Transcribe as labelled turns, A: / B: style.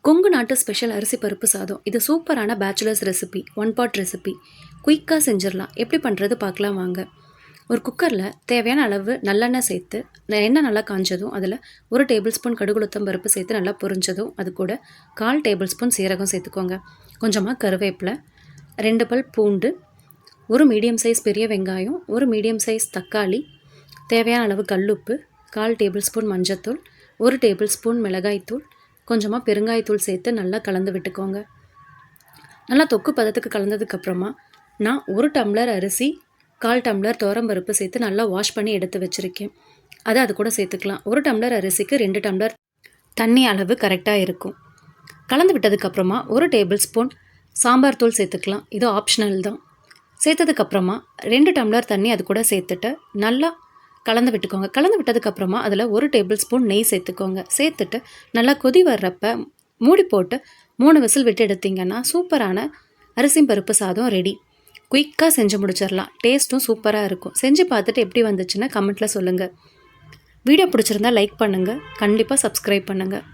A: கொங்கு நாட்டு ஸ்பெஷல் அரிசி பருப்பு சாதம். இது சூப்பரான bachelors recipe, one pot recipe. குயிக்காக செஞ்சிடலாம். எப்படி பண்ணுறது பார்க்கலாம் வாங்க. ஒரு குக்கரில் தேவையான அளவு நல்லெண்ணெய் சேர்த்து, எண்ணெய் நல்லா காஞ்சதும் அதில் 1 டேபிள் ஸ்பூன் கடுகுளுத்தம் பருப்பு சேர்த்து நல்லா பொரிஞ்சதும் அது கூட 1/4 டேபிள் ஸ்பூன் சீரகம் சேர்த்துக்கோங்க. கொஞ்சமாக கருவேப்பிலை, 2 பல் பூண்டு, 1 மீடியம் சைஸ் பெரிய வெங்காயம், 1 மீடியம் சைஸ் தக்காளி, தேவையான அளவு கல்லுப்பு, 1/4 டேபிள் ஸ்பூன் மஞ்சத்தூள், 1 டேபிள் ஸ்பூன் மிளகாய்த்தூள், கொஞ்சமாக பெருங்காயத்தூள் சேர்த்து நல்லா கலந்து விட்டுக்கோங்க. நல்லா தொக்கு பதத்துக்கு கலந்ததுக்கப்புறமா நான் 1 டம்ளர் அரிசி, 1/4 டம்ளர் துவரம்பருப்பு சேர்த்து நல்லா வாஷ் பண்ணி எடுத்து வச்சுருக்கேன். அது கூட சேர்த்துக்கலாம். 1 டம்ளர் அரிசிக்கு 2 டம்ளர் தண்ணி அளவு கரெக்டாக இருக்கும். கலந்து விட்டதுக்கப்புறமா 1 டேபிள் ஸ்பூன் சாம்பார் தூள் சேர்த்துக்கலாம். இது ஆப்ஷனல் தான். சேர்த்ததுக்கப்புறமா 2 டம்ளர் தண்ணி அது கூட சேர்த்துட்டு நல்லா கலந்து விட்டுக்கோங்க. கலந்து விட்டதுக்கப்புறமா அதில் 1 டேபிள் ஸ்பூன் நெய் சேர்த்துக்கோங்க. சேர்த்துட்டு நல்லா கொதி வர்றப்ப மூடி போட்டு 3 விசில் விட்டு எடுத்திங்கன்னா சூப்பரான அரிசி பருப்பு சாதம் ரெடி. குயிக்காக செஞ்சு முடிச்சிடலாம். டேஸ்ட்டும் சூப்பராக இருக்கும். செஞ்சு பார்த்துட்டு எப்படி வந்துச்சுன்னா கமெண்ட்டில் சொல்லுங்கள். வீடியோ பிடிச்சிருந்தா லைக் பண்ணுங்கள். கண்டிப்பாக சப்ஸ்கிரைப் பண்ணுங்கள்.